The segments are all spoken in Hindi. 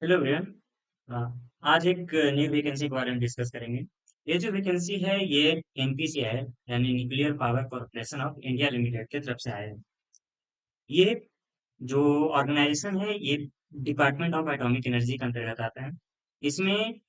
Hello everyone. आज एक न्यू वैकेंसी के बारे में डिस्कस करेंगे। ये जो वैकेंसी है ये एनपीसीआई है, यानी nuclear power corporation of India limited की तरफ से आया है। ये जो ऑर्गेनाइजेशन है ये डिपार्टमेंट ऑफ एटॉमिक एनर्जी के अंतर्गत आता है। इसमें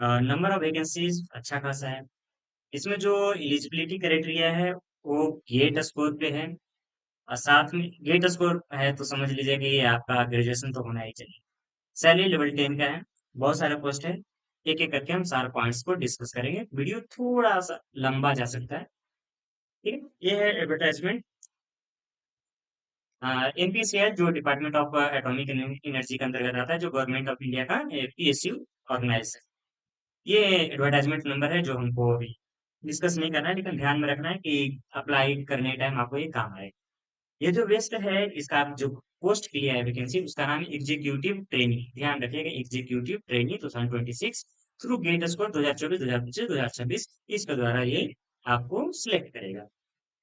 नंबर ऑफ वैकेंसीज अच्छा खासा है। इसमें जो एलिजिबिलिटी क्राइटेरिया है वो गेट स्कोर पे है। और साथ में गेट स्कोर है तो समझ लीजिए कि ये आपका ग्रेजुएशन तो होना ही चाहिए। सैलरी लेवल 10 का है। बहुत सारे पोस्ट है। एक एक करके हम सारे पॉइंट्स को डिस्कस करेंगे। वीडियो थोड़ा सा लंबा जा सकता है। ठीक है, ये है एडवर्टाइजमेंट। एनपीसीएल जो डिपार्टमेंट ऑफ एटॉमिक एनर्जी के अंतर्गत आता है, जो गवर्नमेंट ऑफ इंडिया का पीएसयू ऑर्गेनाइज है। ये एडवर्टाइजमेंट नंबर है जो हमको अभी डिस्कस नहीं करना है, लेकिन ध्यान में रखना है कि अप्लाई करने टाइम आपको ये काम आए। ये जो वेस्ट है इसका जो पोस्ट के लिए है वैकेंसी, उसका नाम है एग्जीक्यूटिव ट्रेनी। ध्यान रखिएगा, executive trainee 2026 through GATE score 2024, 2025, 2026 इसके द्वारा ये आपको सिलेक्ट करेगा।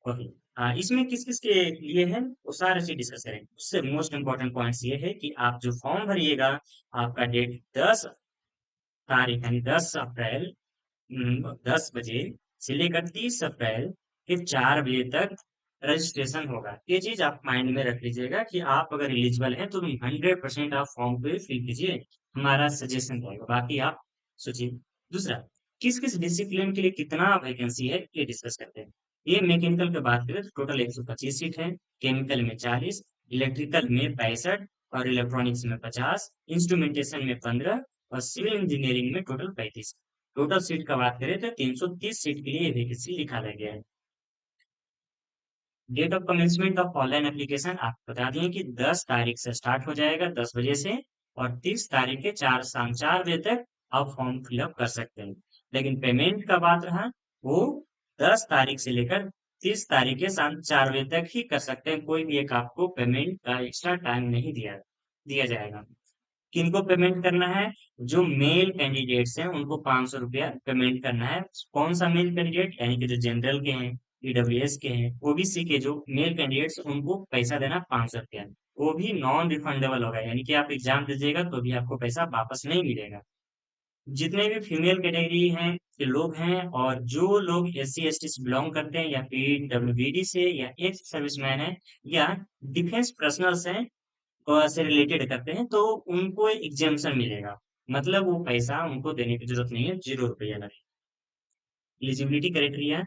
ओके। इसमें किस किस के लिए है वो सारे चीज डिस्कस करेंगे। उससे मोस्ट इंपॉर्टेंट पॉइंट्स ये है कि आप जो फॉर्म भरिएगा, आपका डेट 10 तारीख यानी 10 अप्रैल 10 बजे से लेकर 30 अप्रैल के 4 बजे तक रजिस्ट्रेशन होगा। ये चीज आप माइंड में रख लीजिएगा कि आप अगर एलिजिबल हैं तो 100% आप फॉर्म पे फिल कीजिए। हमारा सजेशन रहेगा, बाकी आप सोचिए। दूसरा, किस किस डिसिप्लिन के लिए कितना वैकेंसी है ये डिस्कस करते हैं। ये मैकेनिकल की बात करें तो टोटल 125 सीट है। केमिकल में 40, इलेक्ट्रिकल में 65 और इलेक्ट्रॉनिक्स में 50, इंस्ट्रूमेंटेशन में 15 और सिविल इंजीनियरिंग में टोटल 35। टोटल सीट का बात करें तो 330 सीट के लिए वैकेंसी निकाला गया है। Date of commencement of online application आप बता दिए कि 10 तारीख से स्टार्ट हो जाएगा 10 बजे से, और 30 तारीख के शाम 4 बजे तक आप फॉर्म फिलअप कर सकते हैं। लेकिन पेमेंट का बात रहा, वो 10 तारीख से लेकर 30 तारीख के शाम 4 बजे तक ही कर सकते हैं। कोई भी एक आपको पेमेंट का एक्स्ट्रा टाइम नहीं दिया दिया जाएगा। किनको पेमेंट करना है? जो मेल कैंडिडेट्स हैं उनको 500 रुपया पेमेंट करना है। कौन सा मेल कैंडिडेट? यानी कि जो जनरल के हैं, ईडब्ल्यूएस के हैं, ओबीसी के जो मेल कैंडिडेट्स उनको पैसा देना 500 रुपया। वो भी नॉन रिफंडेबल होगा, यानी कि आप एग्जाम दीजिएगा तो भी आपको पैसा वापस नहीं मिलेगा। जितने भी फीमेल कैटेगरी हैं के लोग हैं, और जो लोग एस सी एस टी से बिलोंग करते हैं, या पीडब्ल्यूबीडी से, या एक्स सर्विसमैन है, या डिफेंस पर्सनल्स हैं से रिलेटेड करते हैं, तो उनको एग्जेम्पशन मिलेगा। मतलब वो पैसा उनको देने की जरूरत नहीं है, 0 रुपया लगेगा। एलिजिबिलिटी क्राइटेरिया,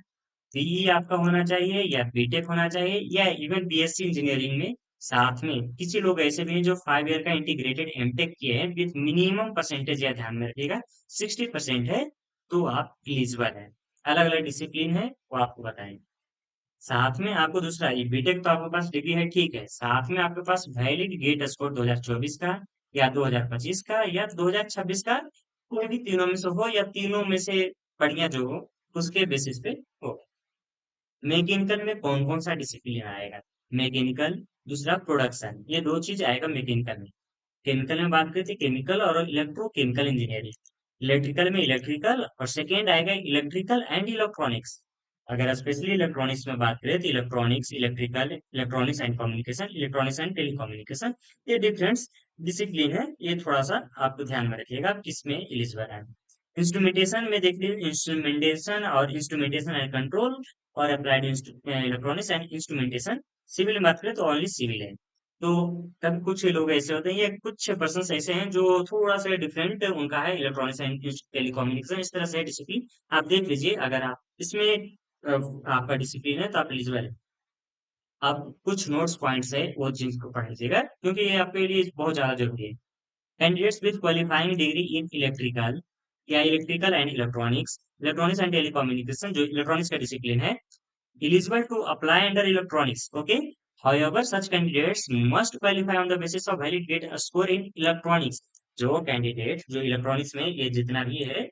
बीई आपका होना चाहिए या बीटेक होना चाहिए, या इवन बीएससी इंजीनियरिंग में साथ में। किसी लोग ऐसे भी हैं जो 5 ईयर का इंटीग्रेटेड एमटेक किए हैं विद मिनिमम परसेंटेज, या ध्यान में रखिएगा 60% है, तो आप एलिजिबल हैं। अलग अलग डिसिप्लिन है वो आपको बताएंगे। साथ में आपको दूसरा, ये बीटेक तो आपके पास डिग्री है, ठीक है, साथ में आपके पास वैलिड गेट स्कोर 2024 का, या 2025 का, या 2026 का, कोई भी तीनों में से हो, या तीनों में से बढ़िया जो हो उसके बेसिस पे हो। मैकेनिकल में कौन कौन सा डिसिप्लिन आएगा? मैकेनिकल, दूसरा प्रोडक्शन, ये दो चीज आएगा मैकेनिकल में। केमिकल में बात करते हैं केमिकल और इलेक्ट्रोकेमिकल इंजीनियरिंग। इलेक्ट्रिकल में इलेक्ट्रिकल, और सेकेंड आएगा इलेक्ट्रिकल एंड इलेक्ट्रॉनिक्स। अगर स्पेशली इलेक्ट्रॉनिक्स में बात करें तो electronics, electrical, electronics and communication, electronics and telecommunication. ये डिफरेंट डिसिप्लिन है, ये थोड़ा सा आपको ध्यान में रखिएगा आप किसमें एलिजिबल है। इंस्ट्रूमेंटेशन में देख लीजिए, इंस्ट्रूमेंटेशन और इंस्ट्रूमेंटेशन एंड कंट्रोल, और applied electronics and instrumentation. Civil में बात करें तो ओनली सिविल है। तो कभी कुछ लोग ऐसे होते हैं, या कुछ पर्सन ऐसे हैं जो थोड़ा सा डिफरेंट उनका है, इलेक्ट्रॉनिक्स एंड टेलीकम्युनिकेशन, इस तरह से डिसिप्लिन आप देख लीजिए। अगर आप इसमें आपका डिसिप्लिन है तो आप एलिजिबल है। अब कुछ नोट्स पॉइंट्स है वो चीज को पढ़ लीजिएगा, क्योंकि ये आपके लिए बहुत ज्यादा जरूरी है। Candidates with qualifying degree in electrical, या electrical and electronics, electronics and telecommunication जो इलेक्ट्रॉनिक्स का डिसिप्लिन है, eligible to apply under electronics. Okay. However, such candidates must qualify on the basis of valid gate score in electronics. जो कैंडिडेट जो इलेक्ट्रॉनिक्स में ये जितना भी है,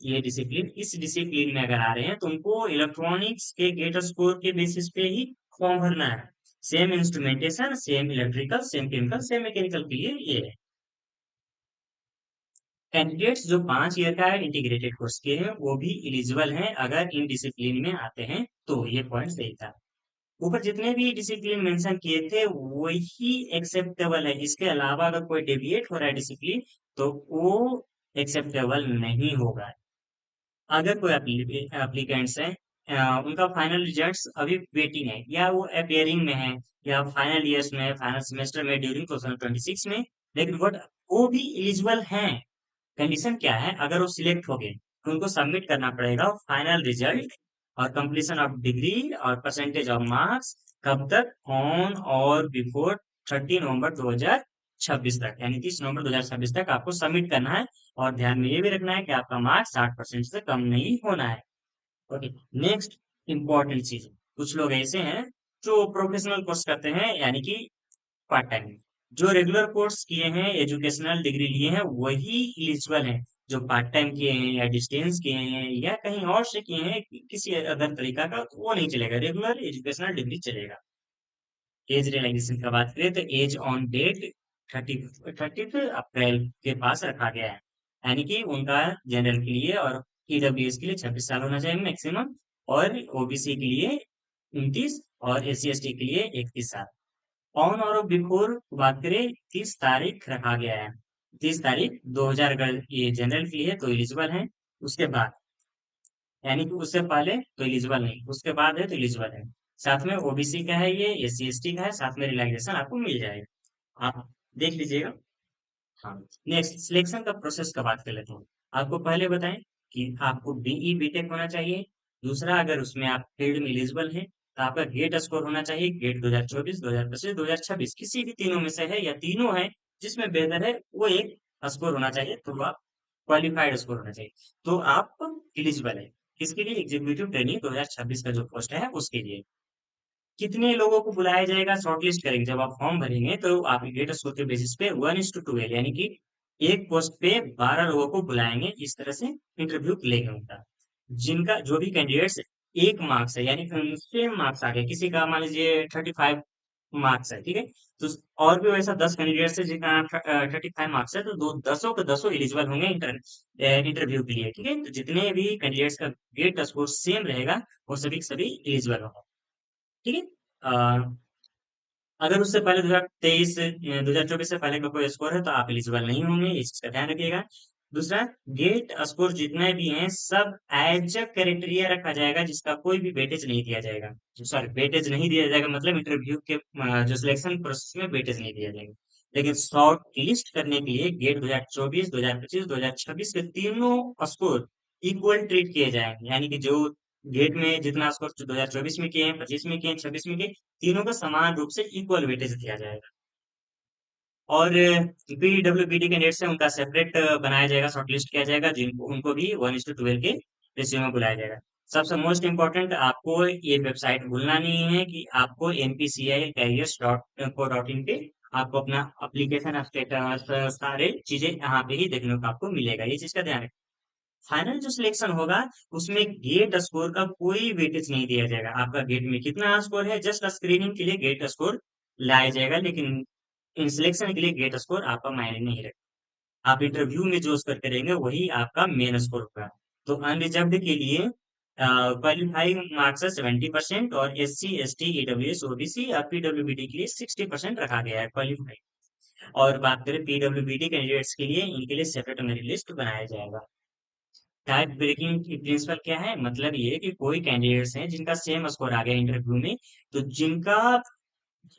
ये डिसिप्लिन, इस डिसिप्लिन में अगर आ रहे हैं तो उनको इलेक्ट्रॉनिक्स के गेट स्कोर के बेसिस पे ही फॉर्म भरना है। Same instrumentation, same electrical, same chemical, same mechanical के लिए ये है। कैंडिडेट्स जो 5 ईयर का इंटीग्रेटेड कोर्स के हैं वो भी एलिजिबल हैं, अगर इन डिसिप्लिन में आते हैं तो। ये पॉइंट सही था। ऊपर जितने भी डिसिप्लिन मेंशन किए थे वही एक्सेप्टेबल है। इसके अलावा अगर कोई डेविएट हो रहा है डिसिप्लिन तो वो एक्सेप्टेबल नहीं होगा। अगर कोई एप्लीकेंट्स हैं, उनका फाइनल रिजल्ट्स अभी वेटिंग है या वो अपेयरिंग में है या फाइनल ईयर्स में, फाइनल सेमेस्टर में ड्यूरिंग 2026 में, लेकिन बट वो भी एलिजिबल हैं। कंडीशन क्या है, अगर वो सिलेक्ट हो गए तो उनको सबमिट करना पड़ेगा फाइनल रिजल्ट और कंप्लीशन ऑफ डिग्री और परसेंटेज ऑफ मार्क्स। कब तक? ऑन और बिफोर 30 नवंबर 2026 तक, यानी 30 नवंबर 2026 तक आपको सबमिट करना है। और ध्यान में ये भी रखना है कि आपका मार्क्स 60% से कम नहीं होना है। ओके। नेक्स्ट इंपॉर्टेंट चीज, कुछ लोग ऐसे हैं जो प्रोफेशनल कोर्स करते हैं, यानी कि पार्ट टाइम। जो रेगुलर कोर्स किए हैं, एजुकेशनल डिग्री लिए हैं, वही एलिजिबल हैं। जो पार्ट टाइम किए हैं या डिस्टेंस किए हैं या कहीं और से किए हैं किसी अदर तरीका का, तो वो नहीं चलेगा, रेगुलर एजुकेशनल डिग्री चलेगा। एज रिलैक्सेशन का बात करें तो एज ऑन डेट 30 अप्रैल के पास रखा गया है, यानी कि उनका जनरल के लिए और ईडब्ल्यूएस के लिए 26 साल होना चाहिए मैक्सिमम, और ओबीसी के लिए 29 और एस सी एस टी के लिए 31 साल। ऑन और बिफोर बात करें, 30 तारीख रखा गया है। 30 तारीख 2000 अगर ये जनरल के लिए तो एलिजिबल है, उसके बाद, यानी कि उससे पहले तो एलिजिबल नहीं, उसके बाद है तो एलिजिबल है। साथ में ओबीसी का है, ये एस सी एस टी का है, साथ में रिलैक्सेशन आपको मिल जाएगा, आप देख लीजिएगा। हाँ। नेक्स्ट सिलेक्शन का प्रोसेस का बात कर लेते हैं। आपको पहले बताएं कि आपको बीई बीटेक होना चाहिए। दूसरा, अगर उसमें आप फील्ड में एलिजिबल हैं तो आपका गेट स्कोर होना चाहिए, गेट 2024, 2025, 2026, किसी भी तीनों में से है या तीनों है, जिसमें बेहतर है वो एक स्कोर होना चाहिए, तो आप क्वालिफाइड स्कोर होना चाहिए, तो आप एलिजिबल है। किसके लिए? एग्जीक्यूटिव ट्रेनिंग 2026 का जो पोस्ट है उसके लिए। कितने लोगों को बुलाया जाएगा, शॉर्टलिस्ट करेंगे जब आप फॉर्म भरेंगे तो आप गेट स्कोर के बेसिस पे 1:12, यानी कि एक पोस्ट पे 12 लोगों को बुलाएंगे, इस तरह से इंटरव्यू लेंगे उनका। जिनका जो भी कैंडिडेट्स एक मार्क्स है, यानी सेम मार्क्स आ गया, किसी का मान लीजिए 35 मार्क्स है, ठीक है, तो और भी वैसा 10 कैंडिडेट्स है जिनका 35 मार्क्स है, तो दो दसों के दसों एलिजिबल होंगे इंटरव्यू के लिए, ठीक है। तो जितने भी कैंडिडेट्स का गेट स्कोर सेम रहेगा वो सभी के सभी एलिजिबल होंगे, ठीक है। अगर उससे पहले 2023 2024 से पहले का कोई स्कोर है तो आप एलिजिबल नहीं होंगे, इस चीज का ध्यान रखिएगा। दूसरा, गेट स्कोर जितने भी हैं सब एज क्राइटेरिया रखा जाएगा, जिसका कोई भी वेटेज नहीं दिया जाएगा। सॉरी, वेटेज नहीं दिया जाएगा मतलब इंटरव्यू के जो सिलेक्शन प्रोसेस में वेटेज नहीं दिया जाएगा। लेकिन शॉर्ट लिस्ट करने के लिए गेट 2024, 2025, 2026 के तीनों स्कोर इक्वल ट्रीट किए जाएंगे, यानी कि जो गेट में जितना स्कोर 2024 में किए हैं, 25 में किए हैं, 26 में किए, तीनों को समान रूप से इक्वल वेटेज दिया जाएगा। और पीडब्ल्यूबीडी कैंडिडेट्स है उनका सेपरेट बनाया जाएगा, शॉर्टलिस्ट किया जाएगा, जिनको उनको भी 1:12 के रेशियो में बुलाया जाएगा। सबसे मोस्ट इम्पोर्टेंट, आपको ये वेबसाइट भूलना नहीं है कि आपको npci careers co dot in पे आपको अपना अप्लीकेशन स्टेटस सारे चीजें यहाँ पे ही देखने को आपको मिलेगा, ये चीज का ध्यान रखें। फाइनल जो सिलेक्शन होगा उसमें गेट स्कोर का कोई वेटेज नहीं दिया जाएगा, आपका गेट में कितना स्कोर है जस्ट स्क्रीनिंग के लिए गेट स्कोर लाया जाएगा, लेकिन इन सिलेक्शन के लिए गेट स्कोर आपका मायने नहीं रखेगा। आप इंटरव्यू में जो स्कोर करेंगे वही आपका मेन स्कोर होगा। तो अनरिजर्व्ड के लिए क्वालिफाइंग मार्क्स है 70%, और S C S T EWS OBC ओबीसी और पीडब्ल्यूबीडी के लिए 60% रखा गया है क्वालिफाइड। और बात करें पीडब्ल्यूबीडी कैंडिडेट्स के लिए, इनके लिए सेपरेट मेरिट लिस्ट बनाया जाएगा। टाइप ब्रेकिंग की प्रिंसिपल क्या है, मतलब ये कि कोई कैंडिडेट्स हैं जिनका सेम स्कोर आ गया इंटरव्यू में, तो जिनका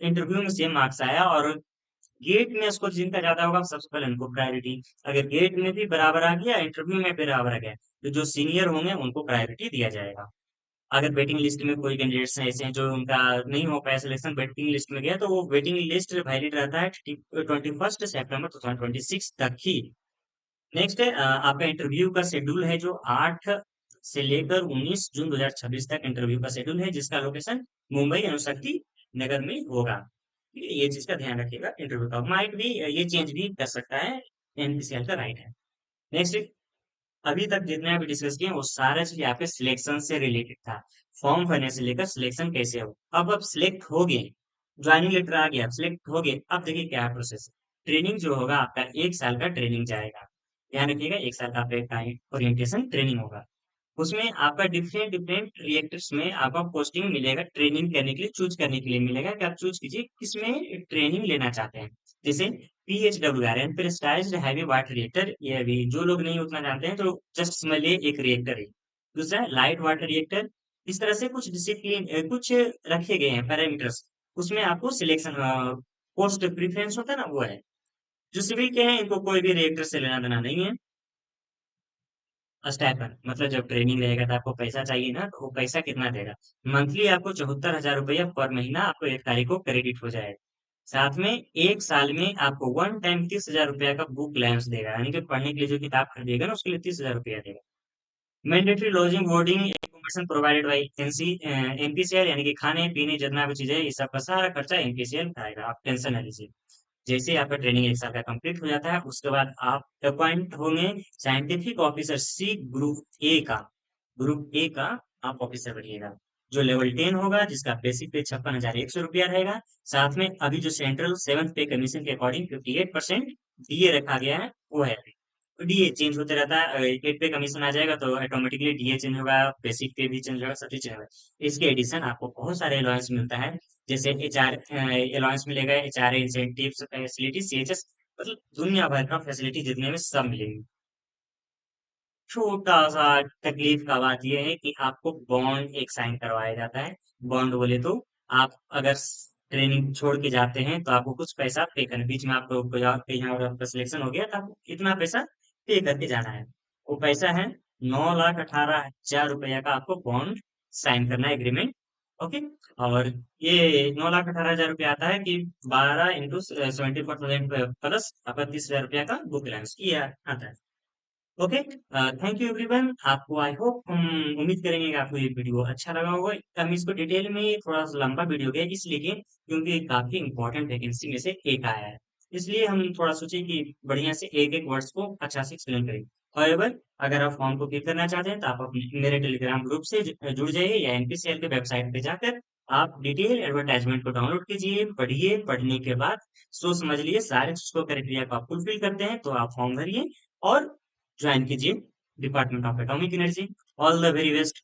इंटरव्यू में सेम मार्क्स आया और गेट में स्कोर जिनका ज्यादा होगा सबसे पहले उनको प्रायोरिटी। अगर गेट में भी बराबर आ गया, इंटरव्यू में भी बराबर आ गया, तो जो सीनियर होंगे उनको प्रायोरिटी दिया जाएगा। अगर वेटिंग लिस्ट में कोई कैंडिडेट्स ऐसे हैं जो उनका नहीं हो पाया सिलेक्शन, वेटिंग लिस्ट में गया, तो वो वेटिंग लिस्ट वैलिड रहता है 21 सितंबर 2026 तक ही। नेक्स्ट है आपका इंटरव्यू का शेड्यूल है जो 8 से लेकर 19 जून 2026 तक इंटरव्यू का शेड्यूल है, जिसका लोकेशन मुंबई अनुशक्ति नगर में होगा, ठीक है। ये चीज का ध्यान रखिएगा, इंटरव्यू का माइट भी ये चेंज भी कर सकता है, एनपीसीएल का राइट है। नेक्स्ट, अभी तक जितने भी डिस्कस किए वो सारा चीज यहाँ पे सिलेक्शन से रिलेटेड था, फॉर्म भरने से लेकर सिलेक्शन कैसे हो। अब सिलेक्ट हो गए, ज्वाइनिंग लेटर आ गया, सिलेक्ट हो गए, अब देखिए क्या है प्रोसेस। ट्रेनिंग जो होगा आपका 1 साल का ट्रेनिंग जाएगा, ध्यान रखिएगा, 1 साल का आपका ओरिएंटेशन ट्रेनिंग होगा। उसमें आपका डिफरेंट डिफरेंट रिएक्टर्स में आपका पोस्टिंग मिलेगा, ट्रेनिंग करने के लिए, चूज करने के लिए मिलेगा कि आप चूज कीजिए किसमें ट्रेनिंग लेना चाहते हैं। जैसे PHWR यानी प्रेस्टाइज्ड हैवी वाटर रिएक्टर, ये अभी जो लोग नहीं उतना जानते हैं तो जस्ट समझ लिए एक रिएक्टर है। दूसरा लाइट वाटर रिएक्टर। इस तरह से कुछ डिसिप्लिन कुछ रखे गए हैं पैरामीटर्स, उसमें आपको सिलेक्शन पोस्ट प्रिफरेंस होता है ना, वो है। जो सिविल के हैं इनको कोई भी रिएक्टर से लेना देना नहीं है। स्टाइपेंड मतलब जब ट्रेनिंग रहेगा तो आपको पैसा चाहिए ना, तो वो पैसा कितना देगा? मंथली आपको 74,000 रुपया पर महीना आपको 1 तारीख को क्रेडिट हो जाएगा। साथ में 1 साल में आपको वन टाइम 30,000 रुपया का बुक लाइसेंस देगा, यानी कि पढ़ने के लिए जो किताब खरीदेगा ना उसके लिए 30,000 रुपया देगा। Mandatory lodging boarding accommodation provided by MPCL, यानी कि खाने पीने जितना भी चीज है ये सब का सारा खर्चा एमपीसीएल उठाएगा, आप टेंशन ना लीजिए। जैसे ही आपका ट्रेनिंग 1 साल का कंप्लीट हो जाता है उसके बाद आप अपॉइंट होंगे scientific officer C group A का आप ऑफिसर बनिएगा, जो लेवल 10 होगा, जिसका बेसिक पे 56,100 रुपया रहेगा। साथ में अभी जो सेंट्रल सेवंथ पे कमीशन के अकॉर्डिंग 58% डीए रखा गया है, वो है। डीए चेंज होते रहता है, 8 पे कमीशन आ जाएगा तो ऑटोमेटिकली डीए चेंज होगा, बेसिक पे भी चेंज होगा, सब चीज चेंज होगा। इसके एडिशन आपको बहुत सारे अलाउंस मिलता है, जैसे एचआर अलाउंस मिलेगा, एचआर इंसेंटिव फैसिलिटी, सीएचएस, मतलब दुनिया भर का फैसिलिटी जितने में सब मिलेंगे। छोटा सा तकलीफ का बात यह है कि आपको बॉन्ड एक साइन करवाया जाता है। बॉन्ड बोले तो आप अगर ट्रेनिंग छोड़ के जाते हैं तो आपको कुछ पैसा पे करना, बीच में आपको यहाँ और आपका सिलेक्शन हो गया तो आपको इतना पैसा पे करके जाना है। वो पैसा है 9,18,000 रुपया का, आपको बॉन्ड साइन करना है, एग्रीमेंट। ओके। और ये 9,18,000 रुपया आता है कि 12 × 74,000 प्लस आपका 30,000 रुपया का बुक लाइसेंस ये आता है। ओके। थैंक यू एवरीवन, आपको आई होप हम उम्मीद करेंगे कि आपको ये वीडियो अच्छा लगा होगा। हम इसको डिटेल में थोड़ा सा लंबा वीडियो गया इसलिए कि क्योंकि काफी इंपॉर्टेंट वैकेंसी में से एक आया है, इसलिए हम थोड़ा सोचे कि बढ़िया से एक एक वर्ड्स को अच्छा से एक्सप्लेन करें। However, अगर आप फॉर्म को फिल करना चाहते हैं तो आप अपने मेरे टेलीग्राम ग्रुप से जुड़ जाइए या एनपीसीएल के वेबसाइट पे जाकर आप डिटेल एडवर्टाइजमेंट को डाउनलोड कीजिए, पढ़िए, पढ़ने के बाद सोच समझ लिए सारे चीज को क्राइटेरिया को आप फुलफिल करते हैं तो आप फॉर्म भरिए और ज्वाइन कीजिए department of atomic energy. All the very best.